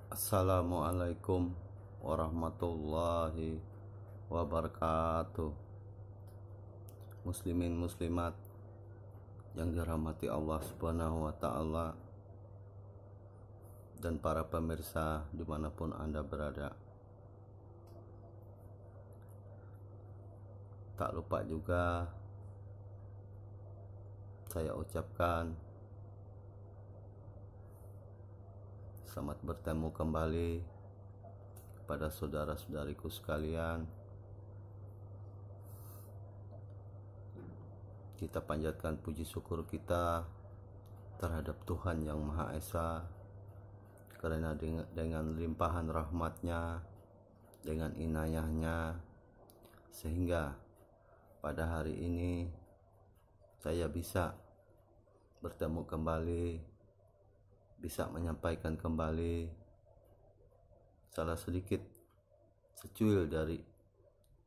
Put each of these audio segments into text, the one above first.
Assalamualaikum warahmatullahi wabarakatuh. Muslimin muslimat yang dirahmati Allah Subhanahu wa ta'ala, dan para pemirsa dimanapun Anda berada. Tak lupa juga saya ucapkan selamat bertemu kembali kepada saudara-saudariku sekalian. Kita panjatkan puji syukur kita terhadap Tuhan Yang Maha Esa, karena dengan limpahan rahmat-Nya, dengan inayah-Nya, sehingga pada hari ini saya bisa bertemu kembali, bisa menyampaikan kembali salah sedikit secuil dari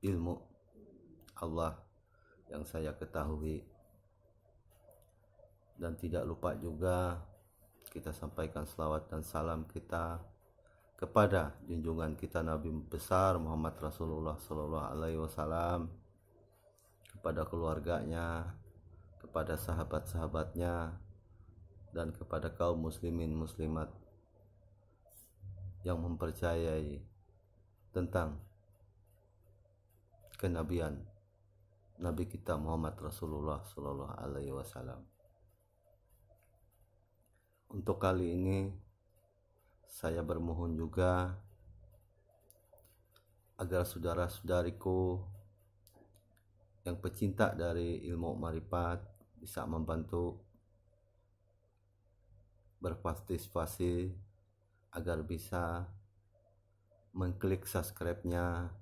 ilmu Allah yang saya ketahui. Dan tidak lupa juga kita sampaikan selawat dan salam kita kepada junjungan kita Nabi besar Muhammad Rasulullah SAW, kepada keluarganya, kepada sahabat-sahabatnya, dan kepada kaum muslimin muslimat yang mempercayai tentang kenabian Nabi kita Muhammad Rasulullah SAW. Untuk kali ini saya bermohon juga agar saudara-saudariku yang pecinta dari ilmu marifat bisa membantu berpartisipasi agar bisa mengklik subscribe-nya,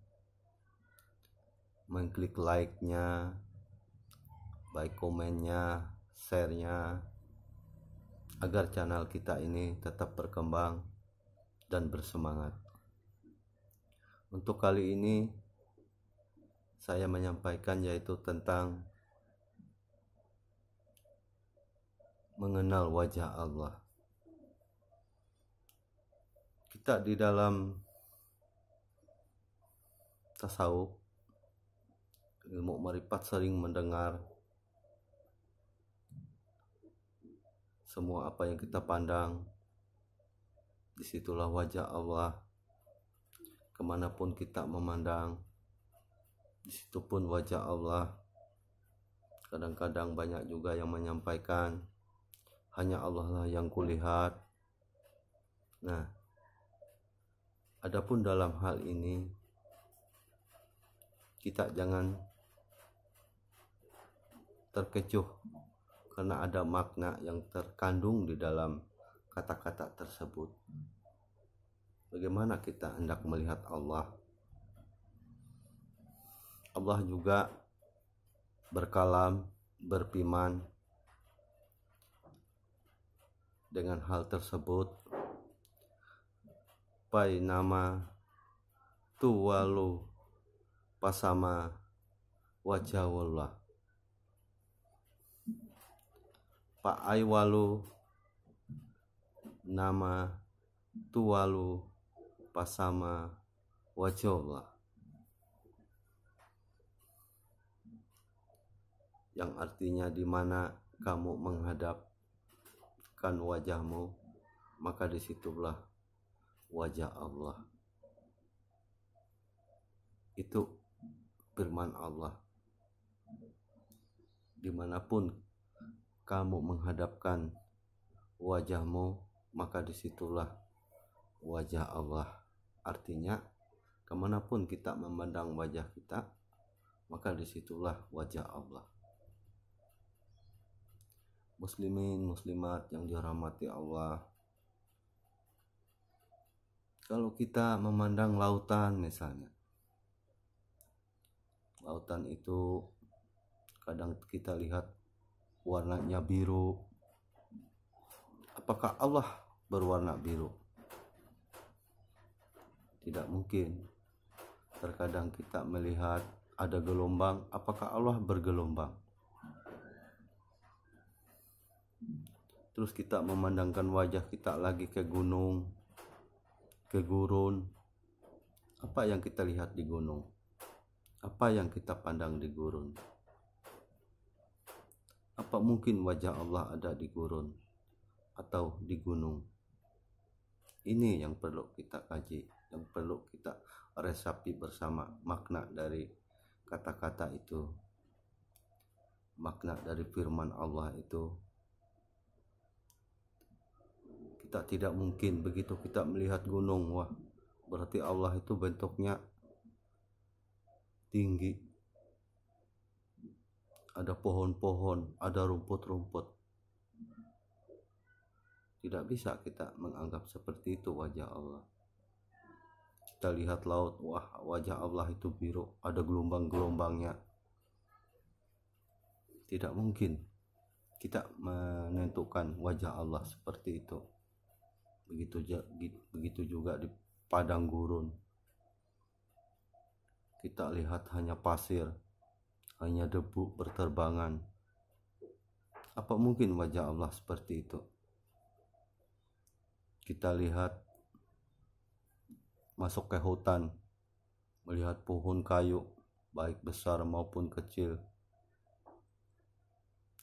mengklik like-nya, baik komennya, share-nya, agar channel kita ini tetap berkembang dan bersemangat. Untuk kali ini saya menyampaikan yaitu tentang mengenal wajah Allah. Kita di dalam tasawuf, ilmu marifat, sering mendengar semua apa yang kita pandang, disitulah wajah Allah. Kemanapun kita memandang, disitu pun wajah Allah. Kadang-kadang banyak juga yang menyampaikan hanya Allah lah yang kulihat. Nah, adapun dalam hal ini kita jangan terkecoh karena ada makna yang terkandung di dalam kata-kata tersebut. Bagaimana kita hendak melihat Allah? Allah juga berkalam, berfirman dengan hal tersebut, pai nama tuwalu pasama wajahullah, pak aiwalu nama tuwalu pasama wajahullah, yang artinya di mana kamu menghadapkan wajahmu, maka disitulah wajah Allah. Itu firman Allah. Dimanapun kamu menghadapkan wajahmu, maka disitulah wajah Allah. Artinya kemanapun kita memandang wajah kita, maka disitulah wajah Allah. Muslimin muslimat yang dirahmati Allah, kalau kita memandang lautan misalnya, lautan itu kadang kita lihat warnanya biru. Apakah Allah berwarna biru? Tidak mungkin. Terkadang kita melihat ada gelombang, apakah Allah bergelombang? Terus kita memandangkan wajah kita lagi ke gunung, ke gurun, apa yang kita lihat di gunung? Apa yang kita pandang di gurun? Apa mungkin wajah Allah ada di gurun atau di gunung? Ini yang perlu kita kaji, yang perlu kita resapi bersama makna dari kata-kata itu, makna dari firman Allah itu. Kita tidak mungkin begitu kita melihat gunung, wah berarti Allah itu bentuknya tinggi, ada pohon-pohon, ada rumput-rumput. Tidak bisa kita menganggap seperti itu wajah Allah. Kita lihat laut, wah wajah Allah itu biru, ada gelombang-gelombangnya. Tidak mungkin kita menentukan wajah Allah seperti itu. Begitu juga di padang gurun. Kita lihat hanya pasir, hanya debu berterbangan. Apa mungkin wajah Allah seperti itu? Kita lihat masuk ke hutan, melihat pohon kayu, baik besar maupun kecil.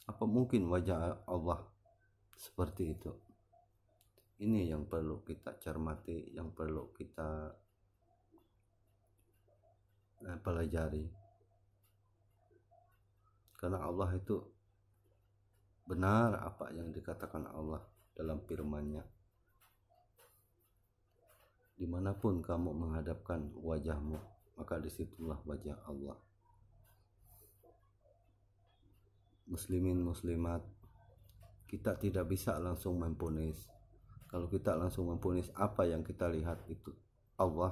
Apa mungkin wajah Allah seperti itu? Ini yang perlu kita cermati, yang perlu kita pelajari. Karena Allah itu benar apa yang dikatakan Allah dalam firman-Nya. Dimanapun kamu menghadapkan wajahmu, maka disitulah wajah Allah. Muslimin muslimat, kita tidak bisa langsung memvonis. Kalau kita langsung memvonis apa yang kita lihat itu Allah,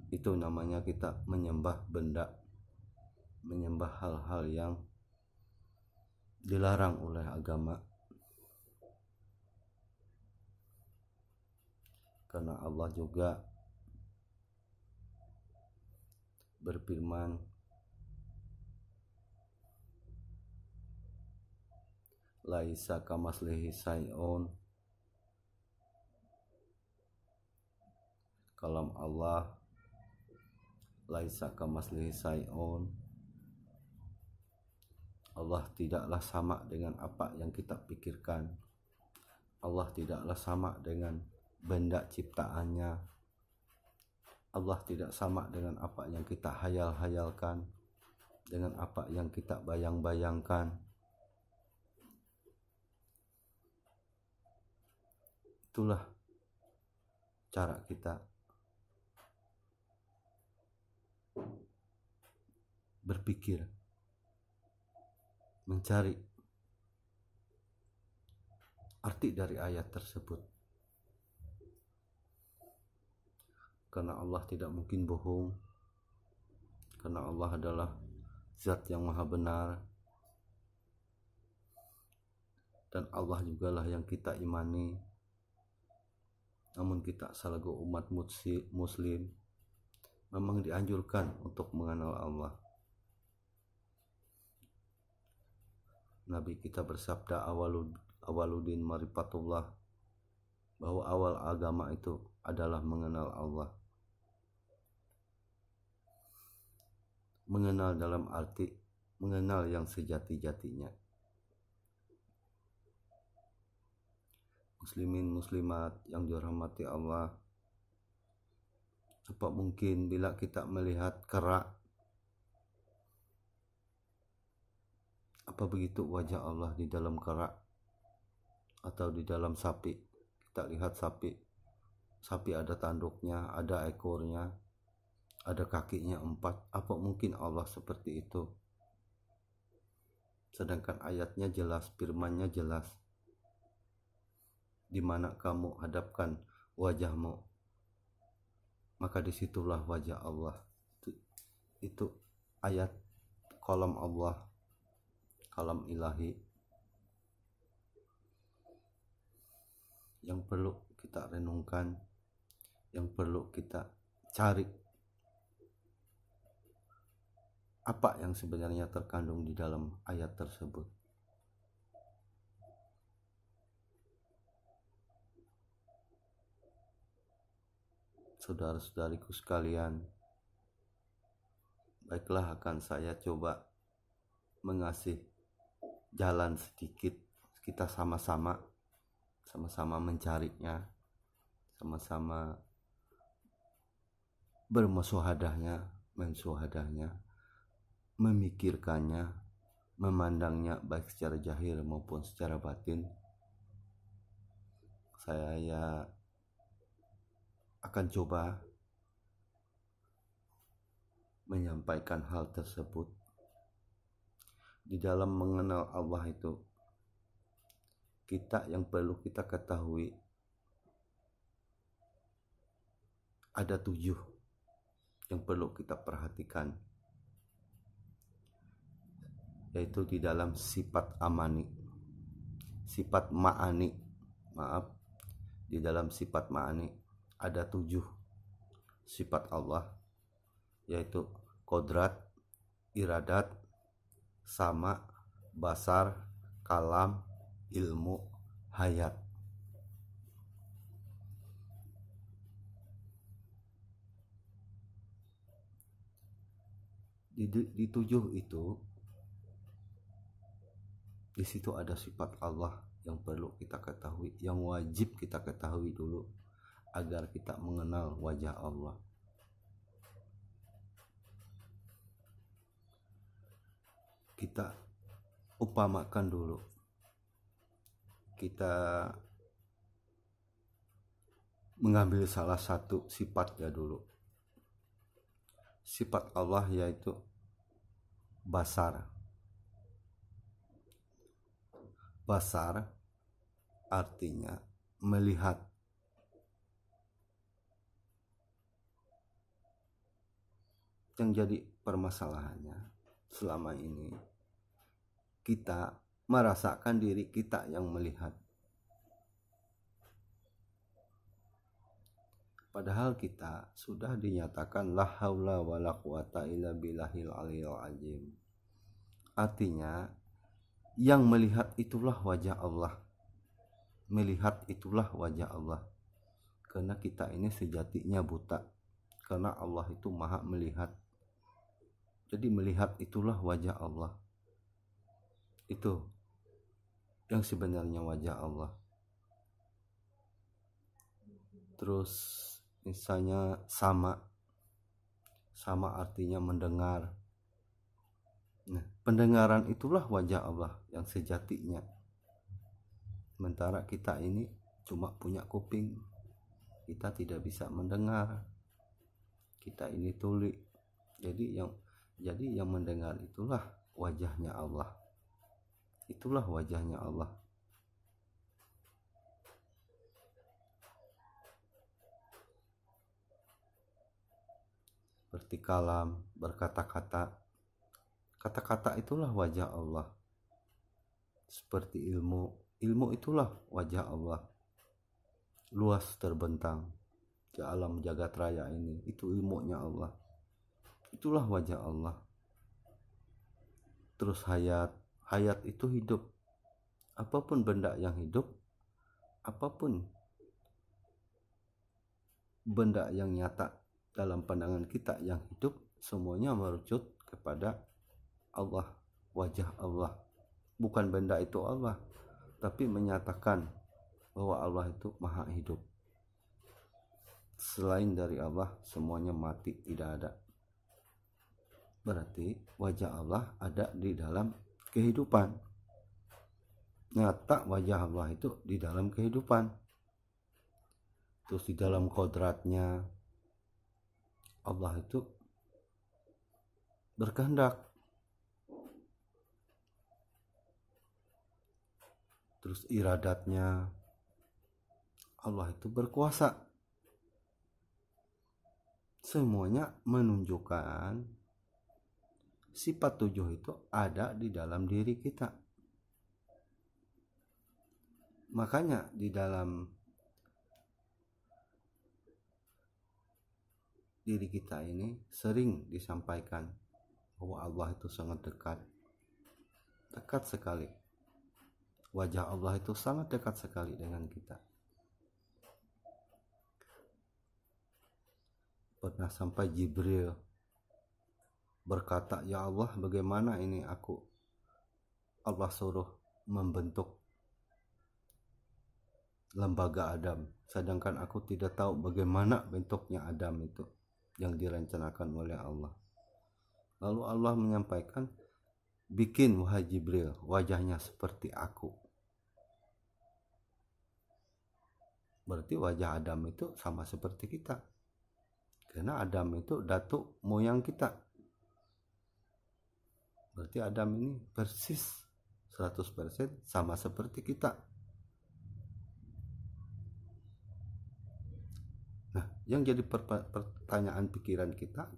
itu namanya kita menyembah benda, menyembah hal-hal yang dilarang oleh agama. Karena Allah juga berfirman, laisa kamitslihi syai'un. Kalam Allah, laisa kamitslihi syai'un. Allah tidaklah sama dengan apa yang kita pikirkan. Allah tidaklah sama dengan benda ciptaannya. Allah tidak sama dengan apa yang kita hayal-hayalkan, dengan apa yang kita bayang-bayangkan. Itulah cara kita berpikir, mencari arti dari ayat tersebut. Karena Allah tidak mungkin bohong, karena Allah adalah zat yang maha benar, dan Allah jugalah yang kita imani. Namun kita selaku umat muslim memang dianjurkan untuk mengenal Allah. Nabi kita bersabda, awaludin marifatullah, bahwa awal agama itu adalah mengenal Allah. Mengenal dalam arti mengenal yang sejati-jatinya. Muslimin muslimat yang dirahmati Allah, apa mungkin bila kita melihat kera, apa begitu wajah Allah di dalam kera atau di dalam sapi? Kita lihat sapi ada tanduknya, ada ekornya, ada kakinya 4. Apa mungkin Allah seperti itu? Sedangkan ayatnya jelas, firman-Nya jelas. Di mana kamu hadapkan wajahmu, maka disitulah wajah Allah. Itu ayat kalam Allah, kalam ilahi, yang perlu kita renungkan, yang perlu kita cari apa yang sebenarnya terkandung di dalam ayat tersebut. saudara-saudariku sekalian, baiklah akan saya coba mengasih jalan sedikit, kita sama-sama mencarinya, sama-sama bermusyahadahnya, memikirkannya, memandangnya baik secara zahir maupun secara batin. Saya akan coba menyampaikan hal tersebut. Di dalam mengenal Allah itu, yang perlu kita ketahui ada 7 yang perlu kita perhatikan, yaitu di dalam sifat ma'ani. Di dalam sifat ma'ani ada 7 sifat Allah, yaitu kodrat, iradat, sama, basar, kalam, ilmu, hayat. Di 7 itu, di situ ada sifat Allah yang perlu kita ketahui, yang wajib kita ketahui dulu agar kita mengenal wajah Allah. Kita upamakan dulu, kita mengambil salah satu sifatnya dulu. Sifat Allah yaitu basar. Basar artinya melihat. Yang jadi permasalahannya selama ini, kita merasakan diri kita yang melihat, padahal kita sudah dinyatakan la haula wala quwata illa billahil aliyil azim. Artinya yang melihat itulah wajah Allah. Melihat itulah wajah Allah. Karena kita ini sejatinya buta, karena Allah itu maha melihat. Jadi melihat itulah wajah Allah. Itu yang sebenarnya wajah Allah. Terus misalnya sama artinya mendengar. Nah, pendengaran itulah wajah Allah yang sejatinya. Sementara kita ini cuma punya kuping, kita tidak bisa mendengar. Kita ini tuli. Jadi yang mendengar itulah wajahnya Allah. Itulah wajahnya Allah. Seperti kalam, berkata-kata. Kata-kata itulah wajah Allah. Seperti ilmu itulah wajah Allah. Luas terbentang di alam jagat raya ini, itu ilmunya Allah. Itulah wajah Allah. Terus hayat itu hidup. Apapun benda yang hidup, apapun benda yang nyata dalam pandangan kita yang hidup, semuanya merujuk kepada Allah, wajah Allah. Bukan benda itu Allah, tapi menyatakan bahwa Allah itu maha hidup. Selain dari Allah, semuanya mati, tidak ada. Berarti wajah Allah ada di dalam kehidupan. Nyata wajah Allah itu di dalam kehidupan. Terus di dalam kodratnya, Allah itu berkehendak. Terus iradatnya, Allah itu berkuasa. Semuanya menunjukkan sifat 7 itu ada di dalam diri kita. Makanya di dalam diri kita ini sering disampaikan bahwa Allah itu sangat dekat sekali. Wajah Allah itu sangat dekat sekali dengan kita. Pernah sampai Jibril berkata, "Ya Allah, bagaimana ini Allah suruh membentuk lembaga Adam, sedangkan aku tidak tahu bagaimana bentuknya Adam itu yang direncanakan oleh Allah." Lalu Allah menyampaikan, "Bikin wahai Jibril wajahnya seperti aku." Berarti wajah Adam itu sama seperti kita, karena Adam itu datuk moyang kita. Berarti Adam ini persis 100% sama seperti kita. Nah, yang jadi pertanyaan pikiran kita,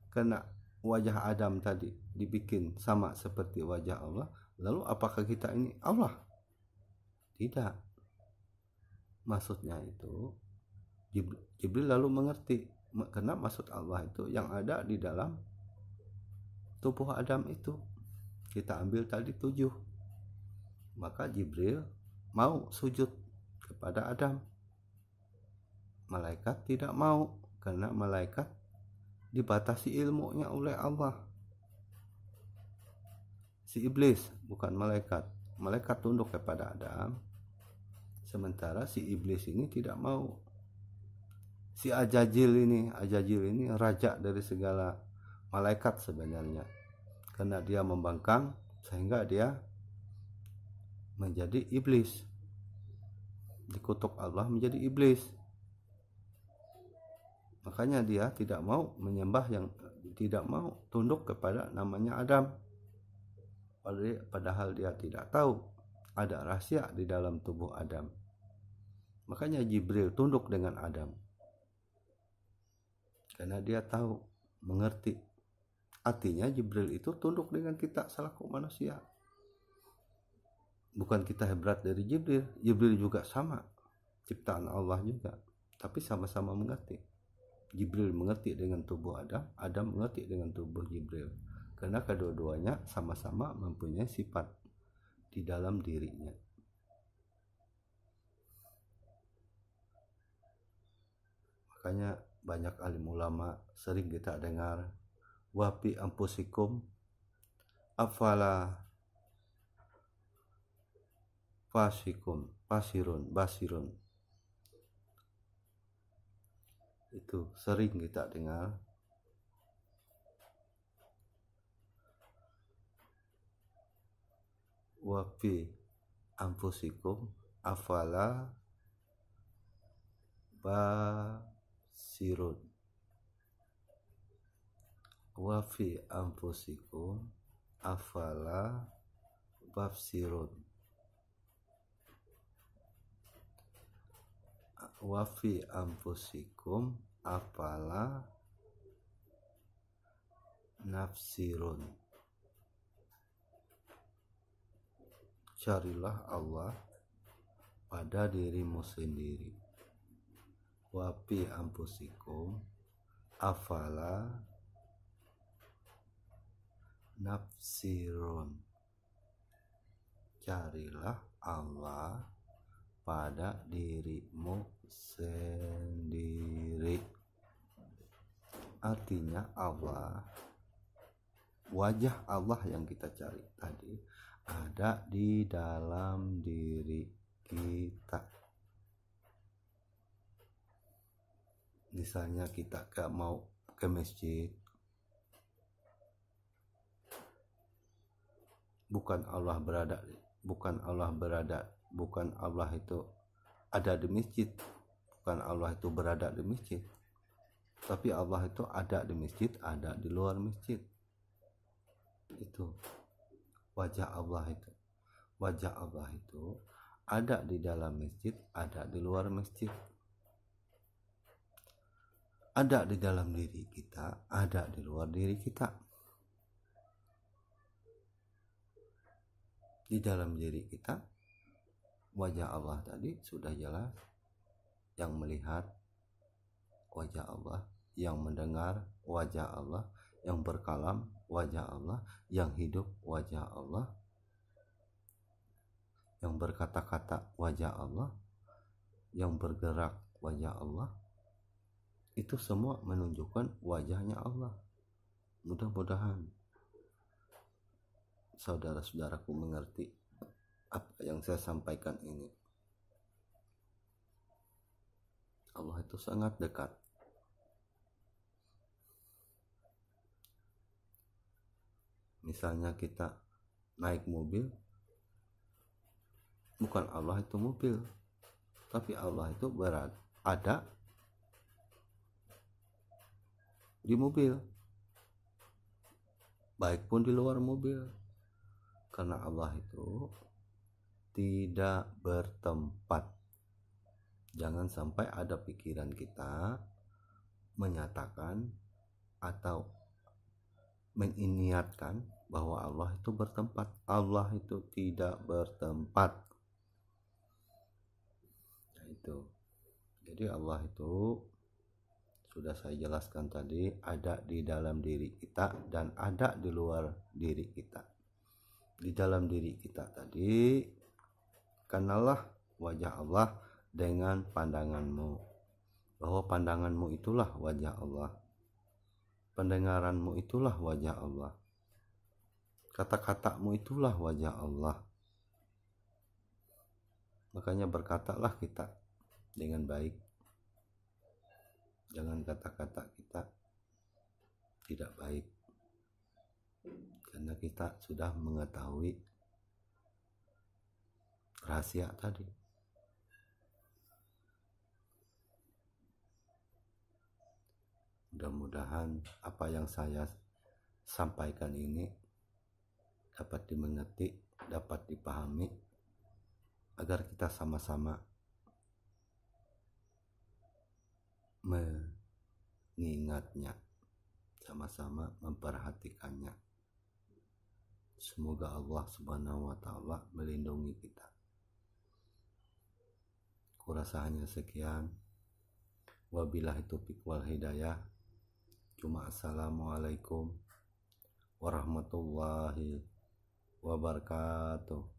karena wajah Adam tadi dibikin sama seperti wajah Allah, lalu apakah kita ini Allah? Tidak. Maksudnya itu Jibril lalu mengerti, karena maksud Allah itu yang ada di dalam tubuh Adam itu. Kita ambil tadi 7. Maka Jibril mau sujud kepada Adam. Malaikat tidak mau, karena malaikat dibatasi ilmunya oleh Allah. Si iblis, bukan malaikat. Malaikat tunduk kepada Adam, sementara si iblis ini tidak mau. Si Ajajil ini raja dari segala malaikat sebenarnya, karena dia membangkang sehingga dia menjadi iblis, dikutuk Allah menjadi iblis. Makanya dia tidak mau menyembah, yang tidak mau tunduk kepada namanya Adam, padahal dia tidak tahu ada rahasia di dalam tubuh Adam. Makanya Jibril tunduk dengan Adam, karena dia tahu, mengerti. Artinya Jibril itu tunduk dengan kita selaku manusia. Bukan kita hebat dari Jibril. Jibril juga sama, ciptaan Allah juga, tapi sama-sama mengerti. Jibril mengerti dengan tubuh Adam, Adam mengerti dengan tubuh Jibril, karena kedua-duanya sama-sama mempunyai sifat di dalam dirinya. Makanya banyak alim ulama sering kita dengar, "Wapi ampusikum afala basirun." Itu sering kita dengar. Wapi ampusikum afala basirun. Wafi ampusikum afala basirun. Wafi ampusikum afala nafsirun. Carilah Allah pada dirimu sendiri. Wafi ampusikum afala nafsirun. Carilah Allah pada dirimu sendiri. Artinya Allah, wajah Allah yang kita cari tadi ada di dalam diri kita. Misalnya kita mau ke masjid, bukan Allah itu ada di masjid, bukan Allah itu berada di masjid, tapi Allah itu ada di masjid, ada di luar masjid. Itu wajah Allah itu. Wajah Allah itu ada di dalam masjid, ada di luar masjid. Ada di dalam diri kita, ada di luar diri kita. Di dalam diri kita, wajah Allah tadi sudah jelas. Yang melihat wajah Allah, yang mendengar wajah Allah, yang berkalam wajah Allah, yang hidup wajah Allah, yang berkata-kata wajah Allah, yang bergerak wajah Allah. Itu semua menunjukkan wajahnya Allah. Mudah-mudahan saudara-saudaraku mengerti apa yang saya sampaikan ini. Allah itu sangat dekat. Misalnya kita naik mobil, bukan Allah itu mobil, tapi Allah itu ada di mobil, baik pun di luar mobil, karena Allah itu tidak bertempat. Jangan sampai ada pikiran kita menyatakan atau menginiatkan bahwa Allah itu bertempat. Allah itu tidak bertempat. Nah, itu. Jadi Allah itu sudah saya jelaskan tadi, ada di dalam diri kita dan ada di luar diri kita. Di dalam diri kita tadi, kenalah wajah Allah dengan pandanganmu, bahwa pandanganmu itulah wajah Allah, pendengaranmu itulah wajah Allah, kata-katamu itulah wajah Allah. Makanya berkatalah kita dengan baik. Jangan kata-kata kita tidak baik, karena kita sudah mengetahui rahasia tadi. Mudah-mudahan apa yang saya sampaikan ini dapat dimengerti, dapat dipahami, agar kita sama-sama mengingatnya, sama-sama memperhatikannya. Semoga Allah Subhanahu wa Ta'ala melindungi kita. Kurasa hanya sekian. Wabillahi taufiq wal hidayah. Cuma assalamualaikum warahmatullahi wabarakatuh.